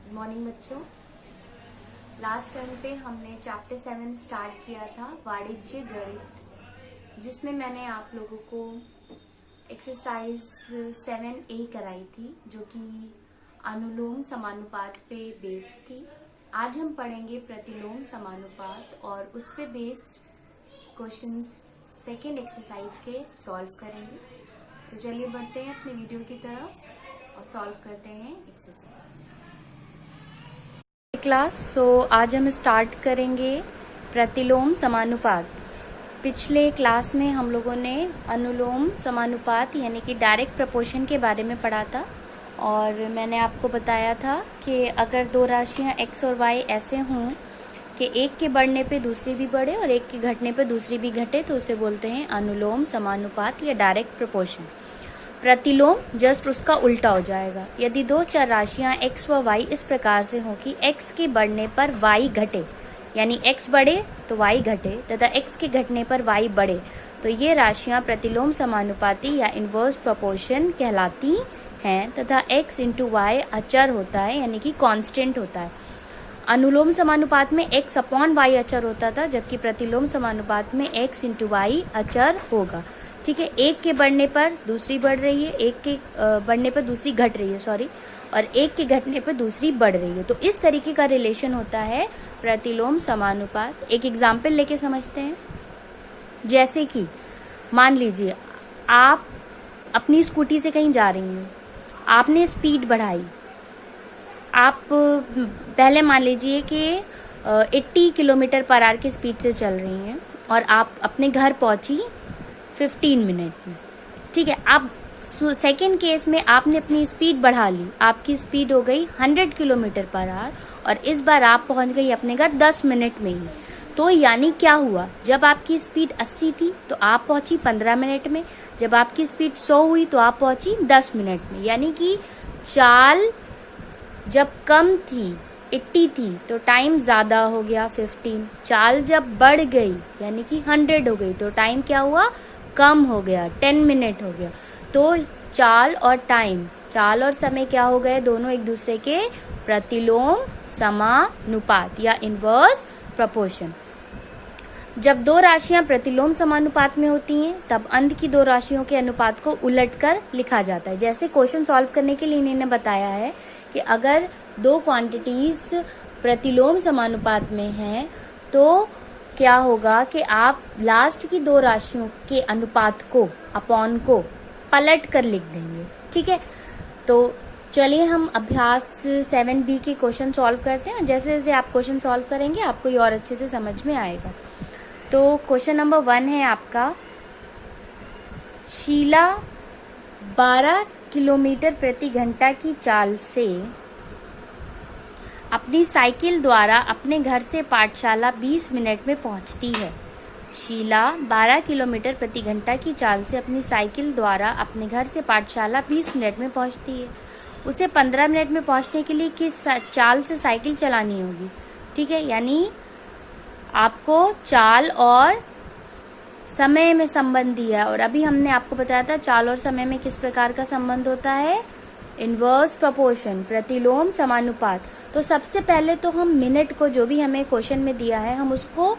Good morning बच्चों। Last time पे हमने चैप्टर 7 स्टार्ट किया था वाणिज्य गणित, जिसमें मैंने आप लोगों को एक्सरसाइज 7A कराई थी, जो कि अनुलोम समानुपात पे बेस्ड थी। आज हम पढ़ेंगे प्रतिलोम समानुपात और उस पे बेस्ड क्वेश्चंस सेकेंड एक्सरसाइज के सॉल्व करेंगे। तो चलिए बढ़ते हैं अपने वीडियो की तरफ और सॉल्व करते हैं एक्सरसाइज क्लास। आज हम स्टार्ट करेंगे प्रतिलोम समानुपात। पिछले क्लास में हम लोगों ने अनुलोम समानुपात यानी कि डायरेक्ट प्रपोर्शन के बारे में पढ़ा था और मैंने आपको बताया था कि अगर दो राशियां x और y ऐसे हों कि एक के बढ़ने पे दूसरी भी बढ़े और एक के घटने पे दूसरी भी घटे तो उसे बोलते हैं अनुलोम समानुपात या डायरेक्ट प्रपोर्शन। प्रतिलोम जस्ट उसका उल्टा हो जाएगा। यदि दो चर राशियां x व y इस प्रकार से हो कि x के बढ़ने पर y घटे, यानी x बढ़े तो y घटे तथा x के घटने पर y बढ़े, तो ये राशियां प्रतिलोम समानुपाती या इनवर्स प्रोपोर्शन कहलाती हैं तथा x इंटू वाई अचर होता है यानी कि कांस्टेंट होता है। अनुलोम समानुपात में x अपॉन y अचर होता था, जबकि प्रतिलोम समानुपात में x इंटू वाई अचर होगा। ठीक है, एक के बढ़ने पर दूसरी बढ़ रही है, एक के बढ़ने पर दूसरी घट रही है, सॉरी, और एक के घटने पर दूसरी बढ़ रही है। तो इस तरीके का रिलेशन होता है प्रतिलोम समानुपात। एक एग्जाम्पल लेके समझते हैं। जैसे कि मान लीजिए आप अपनी स्कूटी से कहीं जा रही हैं, आपने स्पीड बढ़ाई। आप पहले मान लीजिए कि 80 किलोमीटर पर आवर की स्पीड से चल रही हैं और आप अपने घर पहुंची 15 मिनट में। ठीक है, अब सेकेंड केस में आपने अपनी स्पीड बढ़ा ली, आपकी स्पीड हो गई 100 किलोमीटर पर आवर और इस बार आप पहुंच गई अपने घर 10 मिनट में ही। तो यानी क्या हुआ, जब आपकी स्पीड 80 थी तो आप पहुंची 15 मिनट में, जब आपकी स्पीड 100 हुई तो आप पहुंची 10 मिनट में। यानी कि चाल जब कम थी 80 थी तो टाइम ज्यादा हो गया 15। चाल जब बढ़ गई यानी कि 100 हो गई तो टाइम क्या हुआ, कम हो गया, 10 मिनट हो गया। तो चाल और टाइम, चाल और समय क्या हो गए, दोनों एक दूसरे के प्रतिलोम समानुपात या इनवर्स प्रोपोर्शन। जब दो राशियां प्रतिलोम समानुपात में होती हैं तब अंत की दो राशियों के अनुपात को उलटकर लिखा जाता है। जैसे क्वेश्चन सॉल्व करने के लिए इन्होंने बताया है कि अगर दो क्वांटिटीज प्रतिलोम समानुपात में हैं तो क्या होगा कि आप लास्ट की दो राशियों के अनुपात को, अपॉन को पलट कर लिख देंगे। ठीक है, तो चलिए हम अभ्यास 7B के क्वेश्चन सॉल्व करते हैं। जैसे जैसे आप क्वेश्चन सॉल्व करेंगे आपको ये और अच्छे से समझ में आएगा। तो क्वेश्चन नंबर 1 है आपका, शीला 12 किलोमीटर प्रति घंटा की चाल से अपनी साइकिल द्वारा अपने घर से पाठशाला 20 मिनट में पहुंचती है। शीला 12 किलोमीटर प्रति घंटा की चाल से अपनी साइकिल द्वारा अपने घर से पाठशाला 20 मिनट में पहुंचती है। उसे 15 मिनट में पहुंचने के लिए किस चाल से साइकिल चलानी होगी। ठीक है, यानी आपको चाल और समय में संबंध दिया है और अभी हमने आपको बताया था चाल और समय में किस प्रकार का संबंध होता है, इनवर्स प्रोपोर्शन, प्रतिलोम समानुपात। तो सबसे पहले तो हम मिनट को, जो भी हमें क्वेश्चन में दिया है, हम उसको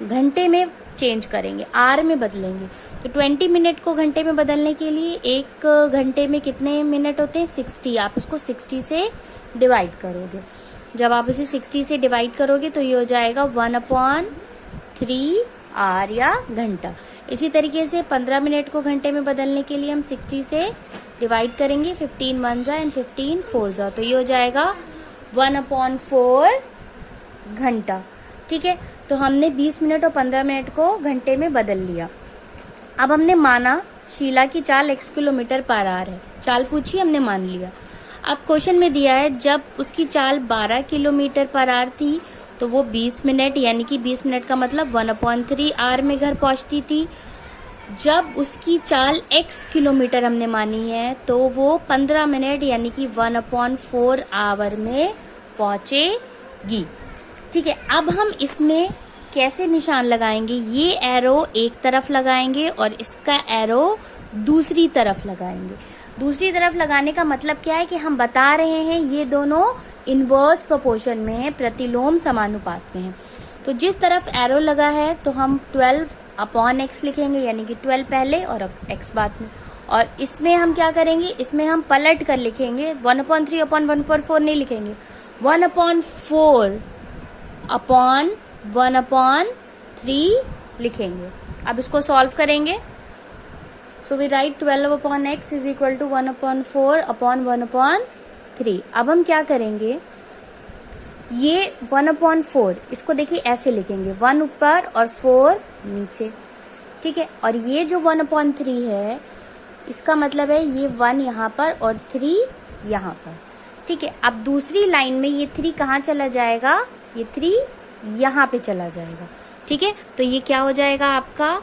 घंटे में चेंज करेंगे, आर में बदलेंगे। तो 20 मिनट को घंटे में बदलने के लिए एक घंटे में कितने मिनट होते हैं, 60। आप इसको 60 से डिवाइड करोगे। जब आप इसे 60 से डिवाइड करोगे तो ये हो जाएगा 1/3 आर या घंटा। इसी तरीके से 15 मिनट को घंटे में बदलने के लिए हम 60 से डिवाइड करेंगे, 15 1 जा एंड 15 4 जा, तो ये हो जाएगा 1/4 घंटा। ठीक है, तो हमने 20 मिनट और 15 मिनट को घंटे में बदल लिया। अब हमने माना शीला की चाल x किलोमीटर पर आवर है, चाल पूछी, हमने मान लिया। अब क्वेश्चन में दिया है जब उसकी चाल 12 किलोमीटर पर आवर थी तो वो 20 मिनट, यानी कि 20 मिनट का मतलब 1/3 आवर में घर पहुंचती थी। जब उसकी चाल x किलोमीटर हमने मानी है तो वो 15 मिनट यानी कि 1/4 आवर में पहुंचेगी। ठीक है, अब हम इसमें कैसे निशान लगाएंगे, ये एरो एक तरफ लगाएंगे और इसका एरो दूसरी तरफ लगाएंगे। दूसरी तरफ लगाने का मतलब क्या है कि हम बता रहे हैं ये दोनों इनवर्स प्रोपोर्शन में है, प्रतिलोम समानुपात में है। तो जिस तरफ एरो लगा है तो हम 12/x लिखेंगे, यानी कि 12 पहले और x बाद में। और इसमें हम क्या करेंगे, इसमें हम पलट कर लिखेंगे, 1/3/1/4 नहीं लिखेंगे, 1/4/1/3 लिखेंगे। अब इसको सॉल्व करेंगे। So we write 12/x is equal to 1/4/1/3। अब हम क्या करेंगे, ये 1/4 इसको देखिए ऐसे लिखेंगे, 1 ऊपर और 4 नीचे, ठीक है। और ये जो 1/3 है इसका मतलब है ये 1 यहाँ पर और 3 यहाँ पर, ठीक है। अब दूसरी लाइन में ये 3 कहाँ चला जाएगा, ये 3 यहाँ पे चला जाएगा, ठीक है। तो ये क्या हो जाएगा आपका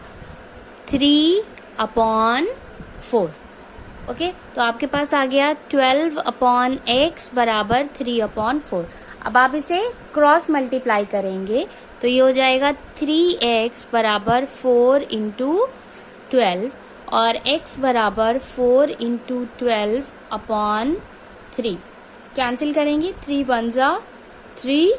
3/4, ओके। तो आपके पास आ गया 12/x बराबर 3/4। अब आप इसे क्रॉस मल्टीप्लाई करेंगे तो ये हो जाएगा 3x बराबर 4 इंटू 12 और x बराबर 4 इंटू 12/3। कैंसिल करेंगे, 3 1 जा 3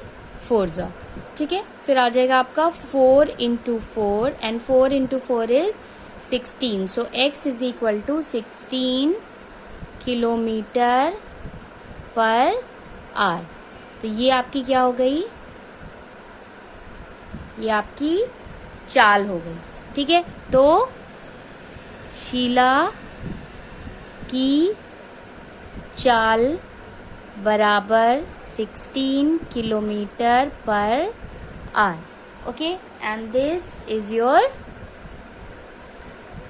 4 जा, ठीक है। फिर आ जाएगा आपका 4 into 4 and 4 into 4 is 16। So x is equal to 16 kilometre per hour. तो ये आपकी क्या हो गई, ये आपकी चाल हो गई, ठीक है। तो शीला की चाल बराबर 16 kilometre per our, okay. And this is your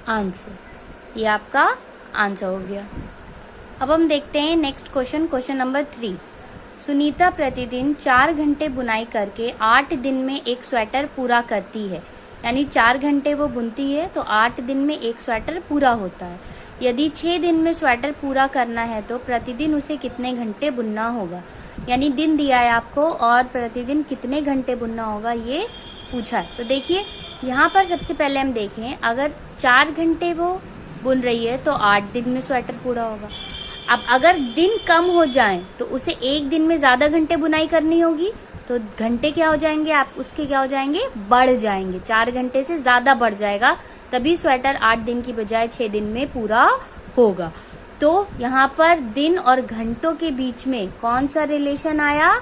answer. ये आपका आंसर हो गया। अब हम देखते हैं next question, question number 3। Sunita प्रतिदिन 4 घंटे बुनाई करके 8 दिन में एक स्वेटर पूरा करती है, यानी 4 घंटे वो बुनती है तो 8 दिन में एक स्वेटर पूरा होता है। यदि 6 दिन में स्वेटर पूरा करना है तो प्रतिदिन उसे कितने घंटे बुनना होगा, यानी दिन दिया है आपको और प्रतिदिन कितने घंटे बुनना होगा ये पूछा है। तो देखिए यहाँ पर सबसे पहले हम देखें, अगर 4 घंटे वो बुन रही है तो 8 दिन में स्वेटर पूरा होगा। अब अगर दिन कम हो जाए तो उसे एक दिन में ज्यादा घंटे बुनाई करनी होगी, तो घंटे क्या हो जाएंगे, आप उसके क्या हो जाएंगे, बढ़ जाएंगे, 4 घंटे से ज्यादा बढ़ जाएगा, तभी स्वेटर 8 दिन की बजाय 6 दिन में पूरा होगा। तो यहाँ पर दिन और घंटों के बीच में कौन सा रिलेशन आया,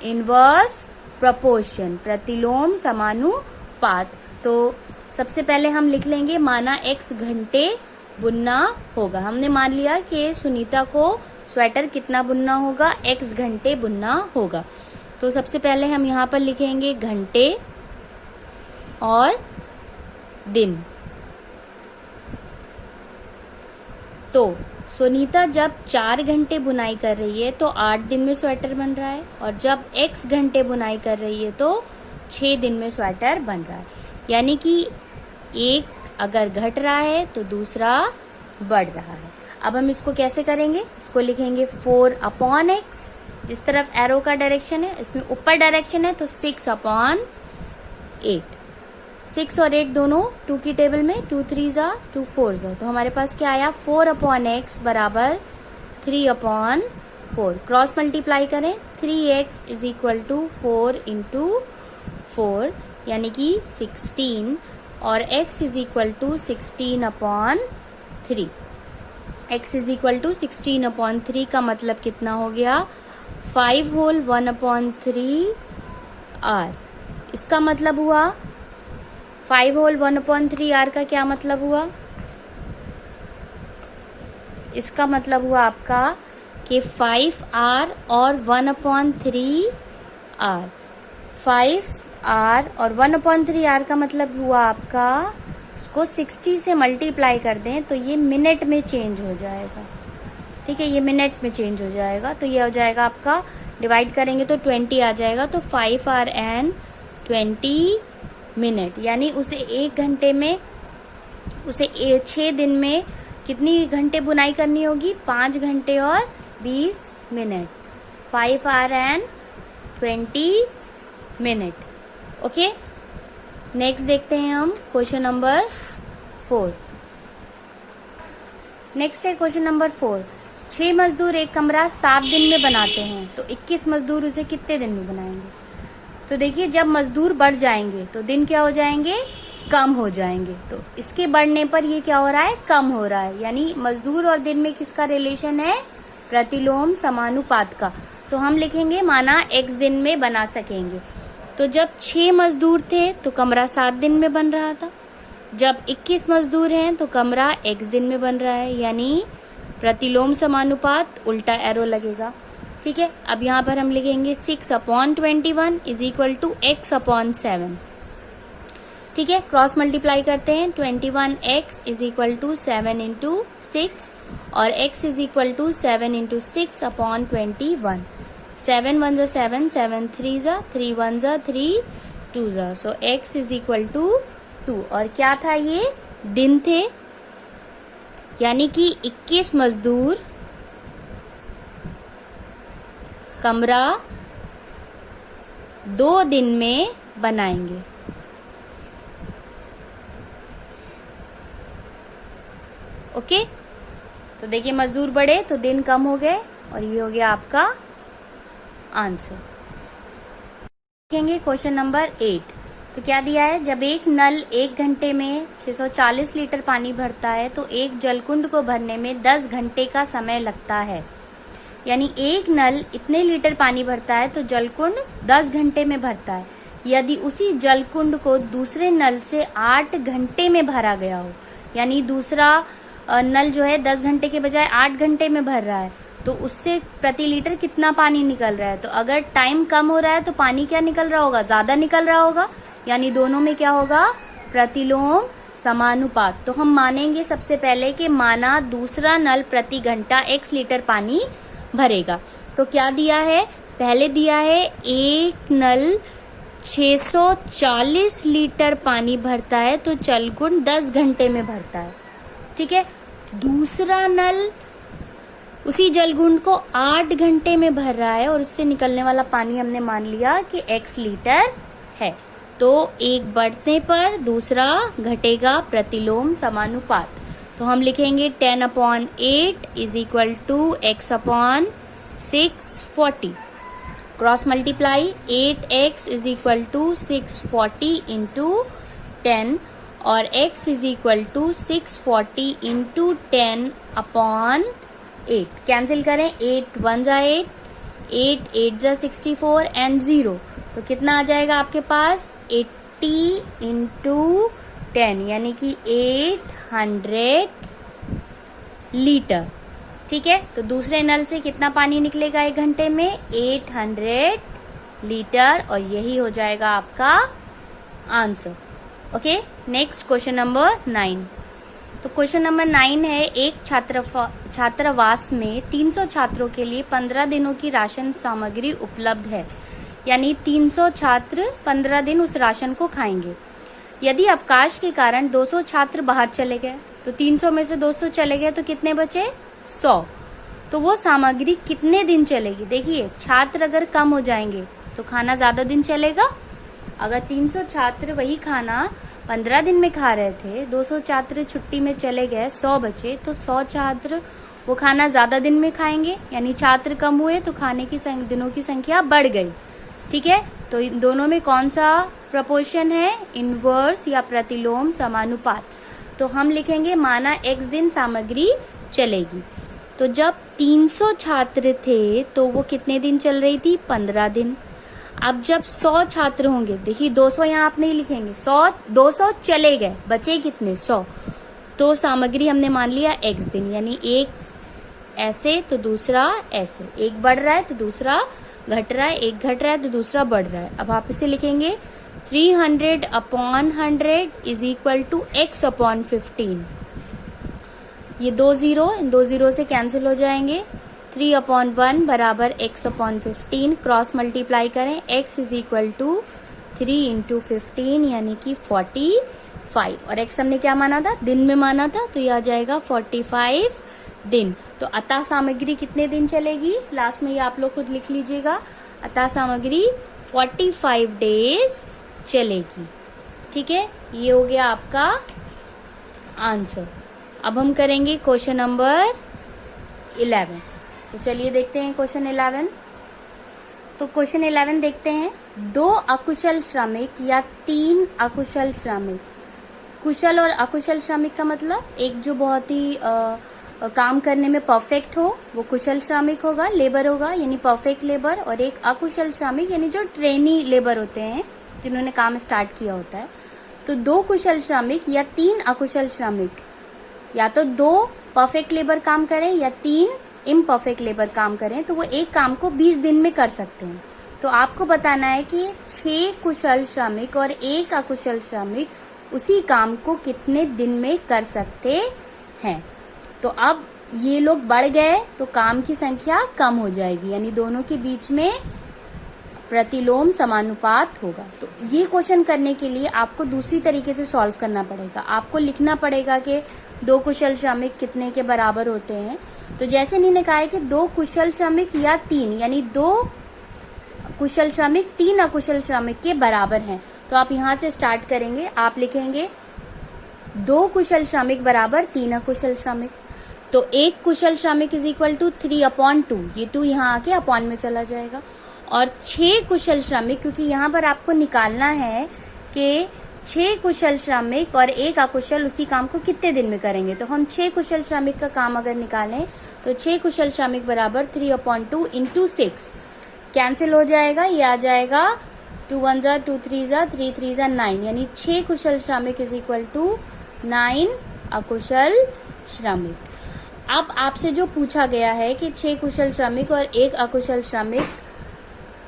इनवर्स प्रोपोर्शन, प्रतिलोम समानुपात। तो सबसे पहले हम लिख लेंगे, माना x घंटे बुनना होगा। हमने मान लिया कि सुनीता को स्वेटर कितना बुनना होगा, x घंटे बुनना होगा। तो सबसे पहले हम यहाँ पर लिखेंगे घंटे और दिन। तो सुनीता जब 4 घंटे बुनाई कर रही है तो 8 दिन में स्वेटर बन रहा है, और जब x घंटे बुनाई कर रही है तो 6 दिन में स्वेटर बन रहा है। यानी कि एक अगर घट रहा है तो दूसरा बढ़ रहा है। अब हम इसको कैसे करेंगे, इसको लिखेंगे 4/x, जिस तरफ एरो का डायरेक्शन है इसमें ऊपर डायरेक्शन है तो 6/8। 6 और 8 दोनों 2 की टेबल में, 2 3 जा 2 4 जा, तो हमारे पास क्या आया 4/x बराबर 3/4। क्रॉस मल्टीप्लाई करें, 3x is equal to 4 into 4 यानी कि 16, और x is equal to 16/3। x is equal to 16/3 का मतलब कितना हो गया, 5 होल 1/3 r। इसका मतलब हुआ 5 होल 1/3 r का क्या मतलब हुआ, इसका मतलब हुआ आपका कि 5r और 1/3 r, 5r और 1/3 r का मतलब हुआ आपका, उसको 60 से मल्टीप्लाई कर दें तो ये मिनट में चेंज हो जाएगा, ठीक है, ये मिनट में चेंज हो जाएगा। तो ये हो जाएगा आपका, डिवाइड करेंगे तो 20 आ जाएगा, तो 5r एंड 20 मिनट, यानी उसे एक घंटे में, उसे 6 दिन में कितनी घंटे बुनाई करनी होगी, 5 घंटे और 20 minute, 5r and 20 minute. Okay, next देखते हैं हम क्वेश्चन नंबर 4। नेक्स्ट है क्वेश्चन नंबर 4। 6 मजदूर एक कमरा 7 दिन में बनाते हैं, तो 21 मजदूर उसे कितने दिन में बनाएंगे? तो देखिए, जब मजदूर बढ़ जाएंगे तो दिन क्या हो जाएंगे? कम हो जाएंगे। तो इसके बढ़ने पर ये क्या हो रहा है? कम हो रहा है। यानी मजदूर और दिन में किसका रिलेशन है? प्रतिलोम समानुपात का। तो हम लिखेंगे माना x दिन में बना सकेंगे। तो जब 6 मजदूर थे तो कमरा 7 दिन में बन रहा था। जब 21 मजदूर हैं तो कमरा x दिन में बन रहा है, यानी प्रतिलोम समानुपात उल्टा एरो लगेगा। ठीक है, अब यहाँ पर हम लिखेंगे 6/21 इज इक्वल टू x/7। ठीक है, क्रॉस मल्टीप्लाई करते हैं। 21x is equal to 7 into 6 और x is equal to 7 into 6/21। 7 1 जा 7, 7 3 जा 3 1 जा 3 2 जा। सो x इज इक्वल टू 2। और क्या था? ये दिन थे, यानी कि 21 मजदूर कमरा 2 दिन में बनाएंगे। ओके, तो देखिए मजदूर बढ़े तो दिन कम हो गए और ये हो गया आपका आंसर। देखेंगे क्वेश्चन नंबर 8। तो क्या दिया है? जब एक नल 1 घंटे में 640 लीटर पानी भरता है तो एक जलकुंड को भरने में 10 घंटे का समय लगता है। यानी एक नल इतने लीटर पानी भरता है तो जलकुंड 10 घंटे में भरता है। यदि उसी जलकुंड को दूसरे नल से 8 घंटे में भरा गया हो, यानी दूसरा नल जो है 10 घंटे के बजाय 8 घंटे में भर रहा है, तो उससे प्रति लीटर कितना पानी निकल रहा है? तो अगर टाइम कम हो रहा है तो पानी क्या निकल रहा होगा? ज्यादा निकल रहा होगा। यानी दोनों में क्या होगा? प्रतिलोम समानुपात। तो हम मानेंगे सबसे पहले कि माना दूसरा नल प्रति घंटा x लीटर पानी भरेगा। तो क्या दिया है? पहले दिया है एक नल 640 लीटर पानी भरता है तो जलकुंड 10 घंटे में भरता है। ठीक है, दूसरा नल उसी जलकुंड को 8 घंटे में भर रहा है और उससे निकलने वाला पानी हमने मान लिया कि x लीटर है। तो एक बढ़ने पर दूसरा घटेगा, प्रतिलोम समानुपात। तो हम लिखेंगे 10/8 is equal to x/640। Cross multiply 8x is equal to 640 into 10 और x is equal to 640 into 10/8। Cancel करें, 8 1 जा 8, 8 8 जा 64 एंड 0। तो कितना आ जाएगा आपके पास? 80 इंटू 10, यानी कि 800 लीटर। ठीक है, तो दूसरे नल से कितना पानी निकलेगा 1 घंटे में? 800 लीटर, और यही हो जाएगा आपका answer. Okay, next question number 9। तो क्वेश्चन नंबर 9 है, एक छात्रावास में 300 छात्रों के लिए 15 दिनों की राशन सामग्री उपलब्ध है। यानी 300 छात्र 15 दिन उस राशन को खाएंगे। यदि अवकाश के कारण 200 छात्र बाहर चले गए, तो 300 में से 200 चले गए तो कितने बचे? 100। तो वो सामग्री कितने दिन चलेगी? देखिए, छात्र अगर कम हो जाएंगे तो खाना ज्यादा दिन चलेगा। अगर 300 छात्र वही खाना 15 दिन में खा रहे थे, 200 छात्र छुट्टी में चले गए, 100 बचे, तो 100 छात्र वो खाना ज्यादा दिन में खाएंगे। यानी छात्र कम हुए तो खाने की दिनों की संख्या बढ़ गई। ठीक है, तो इन दोनों में कौन सा प्रपोर्शन है? इनवर्स या प्रतिलोम समानुपात। तो हम लिखेंगे माना x दिन सामग्री चलेगी। तो जब 300 छात्र थे तो वो कितने दिन चल रही थी? 15 दिन। अब जब 100 छात्र होंगे, देखिए 200 यहाँ आप नहीं लिखेंगे, 200 चले गए, बचे कितने? 100। तो सामग्री हमने मान लिया x दिन, यानी एक ऐसे तो दूसरा ऐसे, एक बढ़ रहा है तो दूसरा घट रहा है, एक घट रहा है तो दूसरा बढ़ रहा है। अब आप इसे लिखेंगे 300/100 इज इक्वल टू x/15। ये 2 0 इन 2 0 से कैंसिल हो जाएंगे। 3/1 बराबर x/15। क्रॉस मल्टीप्लाई करें, x is equal to 3 into 15 यानी कि 45। और x हमने क्या माना था? दिन में माना था, तो ये आ जाएगा 45 दिन। तो अतः सामग्री कितने दिन चलेगी? लास्ट में ये आप लोग खुद लिख लीजिएगा। अतः सामग्री 45 डेज चलेगी। ठीक है, ये हो गया आपका आंसर। अब हम करेंगे क्वेश्चन नंबर 11। तो चलिए देखते हैं क्वेश्चन 11। तो क्वेश्चन 11 देखते हैं, 2 अकुशल श्रमिक या 3 अकुशल श्रमिक। कुशल और अकुशल श्रमिक का मतलब एक जो बहुत ही काम करने में परफेक्ट हो वो कुशल श्रमिक होगा, लेबर होगा यानी परफेक्ट लेबर, और एक अकुशल श्रमिक यानी जो ट्रेनी लेबर होते हैं जिन्होंने काम स्टार्ट किया होता है। तो 2 कुशल श्रमिक या 3 अकुशल श्रमिक, या तो 2 परफेक्ट लेबर काम करें या 3 इम्परफेक्ट लेबर काम करें, तो वो एक काम को 20 दिन में कर सकते हैं। तो आपको बताना है कि 6 कुशल श्रमिक और 1 अकुशल श्रमिक उसी काम को कितने दिन में कर सकते हैं। तो अब ये लोग बढ़ गए तो काम की संख्या कम हो जाएगी, यानी दोनों के बीच में प्रतिलोम समानुपात होगा। तो ये क्वेश्चन करने के लिए आपको दूसरी तरीके से सॉल्व करना पड़ेगा। आपको लिखना पड़ेगा कि 2 कुशल श्रमिक कितने के बराबर होते हैं। तो जैसे इन्होंने कहा है कि 2 कुशल श्रमिक या 3, यानी 2 कुशल श्रमिक 3 अकुशल श्रमिक के बराबर हैं। तो आप यहाँ से स्टार्ट करेंगे, आप लिखेंगे 2 कुशल श्रमिक बराबर 3 अकुशल श्रमिक। तो 1 कुशल श्रमिक इज इक्वल टू 3/2, ये 2 यहाँ आके अपॉन में चला जाएगा। और 6 कुशल श्रमिक, क्योंकि यहाँ पर आपको निकालना है कि 6 कुशल श्रमिक और 1 अकुशल उसी काम को कितने दिन में करेंगे। तो हम 6 कुशल श्रमिक का काम अगर निकालें तो 6 कुशल श्रमिक बराबर 3/2 इंटू 6 कैंसिल हो जाएगा, ये आ जाएगा 2 1 जा 2 3 जा 3 3 जा 9, यानी 6 कुशल श्रमिक इज इक्वल टू 9 अकुशल श्रमिक। अब आपसे जो पूछा गया है कि 6 कुशल श्रमिक और 1 अकुशल श्रमिक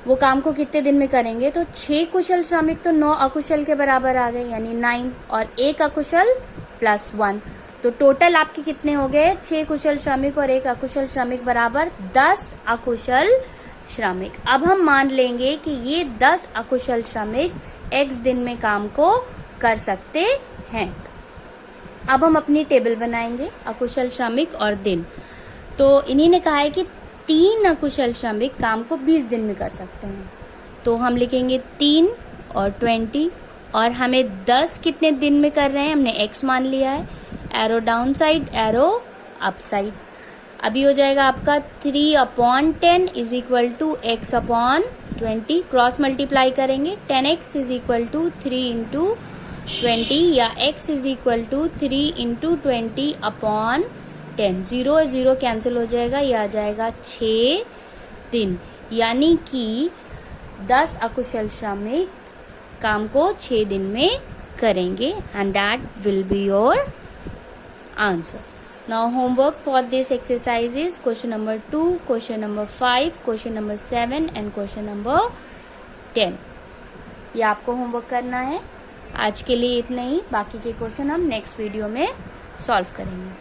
वो काम को कितने दिन में करेंगे, तो 6 कुशल श्रमिक तो 9 अकुशल के बराबर आ गए, यानी 9, और 1 अकुशल प्लस 1, तो टोटल आपके कितने हो गए, 6 कुशल श्रमिक और 1 अकुशल श्रमिक बराबर 10 अकुशल श्रमिक। अब हम मान लेंगे कि ये 10 अकुशल श्रमिक x दिन में काम को कर सकते हैं। अब हम अपनी टेबल बनाएंगे अकुशल श्रमिक और दिन। तो इन्हीं ने कहा है कि 3 अकुशल श्रमिक काम को 20 दिन में कर सकते हैं। तो हम लिखेंगे 3 और 20, और हमें 10 कितने दिन में कर रहे हैं, हमने x मान लिया है, arrow down side arrow up side. अभी हो जाएगा आपका 3/10 is equal to x/20, cross multiply करेंगे, 10x is equal to 3 into 20, या x is equal to 3 into 20/10। 0 और 0 कैंसिल हो जाएगा, ये आ जाएगा 6 दिन, यानी कि 10 अकुशल श्रमिक काम को 6 दिन में करेंगे, and that will be your answer. Now homework for this exercise is question number 2, question number 5, question number 7 and question number 10। ये आपको होमवर्क करना है। आज के लिए इतना ही, बाकी के क्वेश्चन हम नेक्स्ट वीडियो में सॉल्व करेंगे।